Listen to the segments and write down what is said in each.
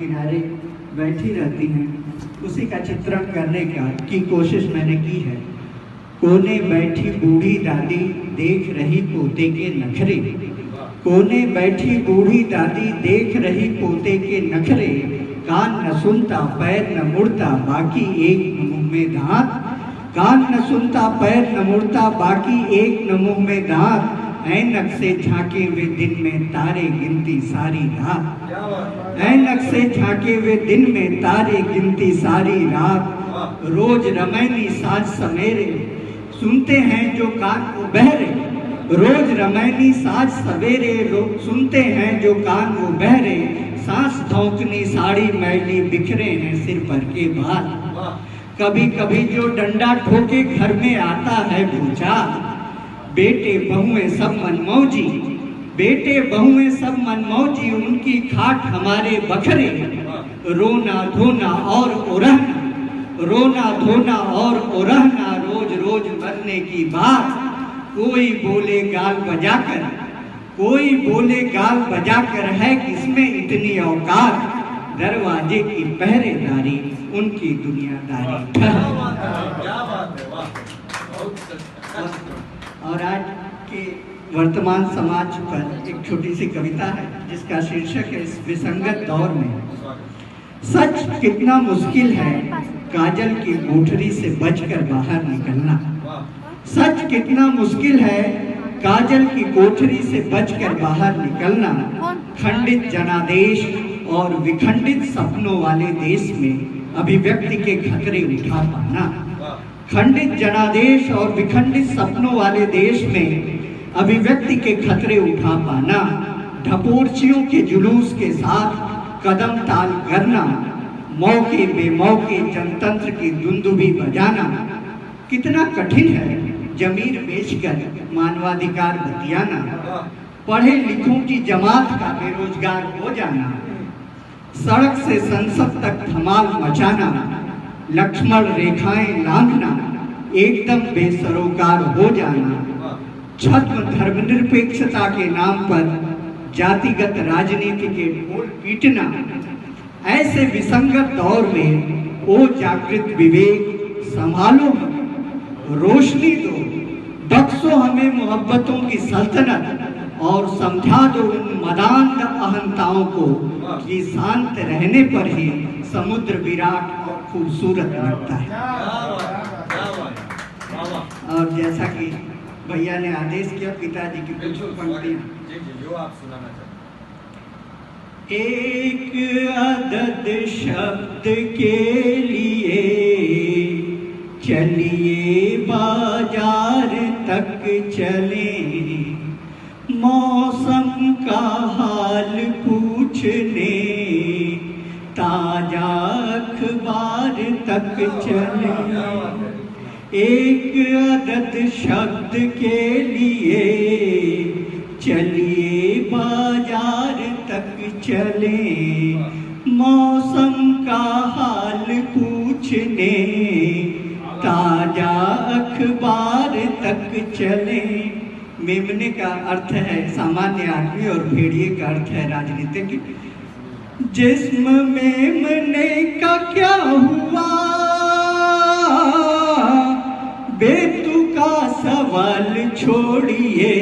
किनारे बैठी रहती हैं, उसी का चित्रण करने की कोशिश मैंने की है। कोने बैठी बूढ़ी दादी देख रही पोते के नखरे, कोने बैठी बूढ़ी दादी देख रही पोते के नखरे, कान न सुनता पैर न मुड़ता बाकी एक न मुंह में दांत, कान न सुनता पैर न मुड़ता बाकी एक न मुंह में दांत, ऐनक से झांके वे दिन में तारे गिनती सारी रात, ऐनक से झांके वे दिन में तारे गिनती सारी रात, रोज रमैनी साँझ सवेरे सुनते हैं जो कान को बहरे, रोज रमैनी साँझ सवेरे सुनते हैं जो कान वो बहरे, सांस धौंकनी साड़ी मैली बिखरे हैं सिर पर के बाल, कभी कभी जो डंडा ठोके घर में आता है भूचाल, बेटे बहुएं सब मनमौजी, बेटे बहुएं सब मनमौजी, उनकी खाट हमारे बखरे, रोना धोना और ओरहना, रोना धोना और ओरहना, रोज रोज मरने की बात, कोई बोले गाल बजाकर, कोई बोले गाल बजाकर, है किसमें इतनी औकात, दरवाजे की पहरेदारी उनकी दुनियादारी। और आज के वर्तमान समाज पर एक छोटी सी कविता है जिसका शीर्षक है इस विसंगत दौर में। सच कितना मुश्किल है काजल की कोठरी से बचकर बाहर निकलना, सच कितना मुश्किल है काजल की कोठरी से बचकर बाहर निकलना, खंडित जनादेश और विखंडित सपनों वाले देश में अभिव्यक्ति के खतरे उठा पाना, खंडित जनादेश और विखंडित सपनों वाले देश में अभिव्यक्ति के खतरे उठा पाना, ढपोरचियों के जुलूस के साथ कदम ताल करना, मौके बेमौके जनतंत्र की दुंदुभी बजाना, कितना कठिन है जमीर बेचकर मानवाधिकार बतियाना, पढ़े लिखों की जमात का बेरोजगार हो जाना, सड़क से संसद तक धमाल मचाना, लक्ष्मण रेखाएं लांघना, एकदम बेसरोकार हो जाना, छद्म धर्मनिरपेक्षता के नाम पर जातिगत राजनीति के ढोल पीटना, ऐसे विसंगत दौर में ओ जागृत विवेक संभालो, रोशनी दो, बख्शो हमें मोहब्बतों की सल्तनत और समझा दो उन मदान अहंताओं को कि शांत रहने पर ही समुद्र विराट और खूबसूरत लगता है। और जैसा कि भैया ने आदेश किया, पिताजी की कुछ पंक्तियां जो आप सुनाना चाहते। एक अदद शब्द के लिए चलिए बाजार तक चले, मौसम का हाल पूछने ताजा अखबार तक चले, एक अदद शब्द के लिए चलिए बाजार तक चले, मौसम का हाल पूछने ताजा अखबार तक चले। मेमने का अर्थ है सामान्य आदमी और भेड़िए का अर्थ है राजनीतिक। जिस्म मेमने का क्या हुआ बेतुका सवाल छोड़िए,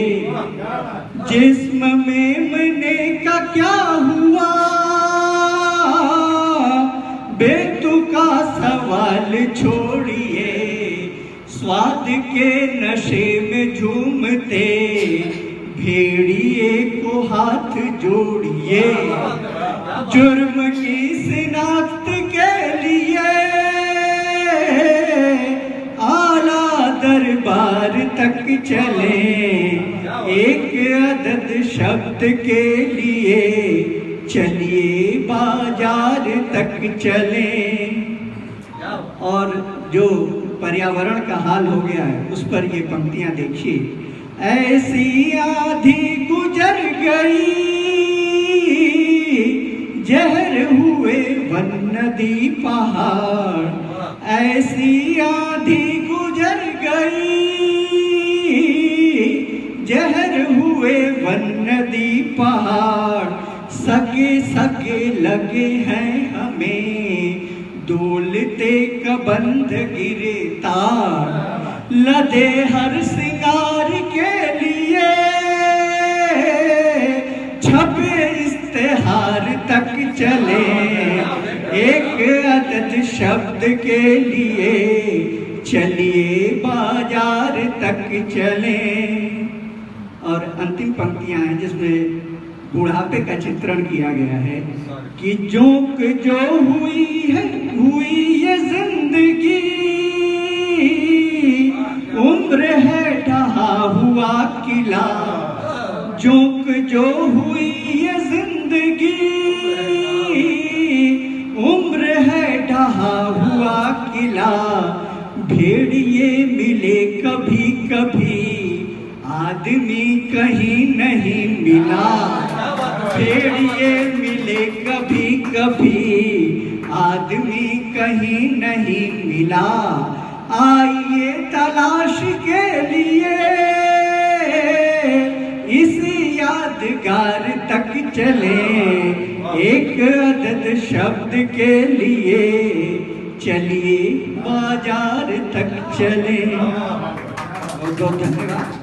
जिस्म मेमने का क्या हुआ बेतुका सवाल छोड़िए, स्वाद के नशे में झूमते भेड़िए को हाथ जोड़िए, जुर्म की शिनाख्त के लिए आला दरबार तक चले, एक अदद शब्द के लिए चलिए बाजार तक चले। और जो पर्यावरण का हाल हो गया है उस पर ये पंक्तियां देखिए। ऐसी आंधी गुजर गई जहर हुए वन नदी पहाड़, ऐसी आंधी गुजर गई जहर हुए वन नदी पहाड़, सगे सगे लगे हैं हमें, डोलते कबंध गिरे तार, लदे हर सिंगार के लिए, छपे इस्तेहार तक चले, एक अदद शब्द के लिए, चलिए बाजार तक चले। और अंतिम पंक्तियां हैं जिसमें बुढ़ापे का चित्रण किया गया है कि जोंक जो हुई है हुई ये जिंदगी, उम्र है ढहा हुआ किला, जोंक जो हुई ये जिंदगी, उम्र है ढहा हुआ किला, भेड़िए मिले कभी कभी, आदमी कहीं नहीं मिला, भेड़िए मिले कभी कभी, आदमी कहीं नहीं मिला, आइए तलाश के लिए, इसी यादगार तक चले, एक अदद शब्द के लिए, चलिए बाजार तक चले। बहुत बहुत धन्यवाद।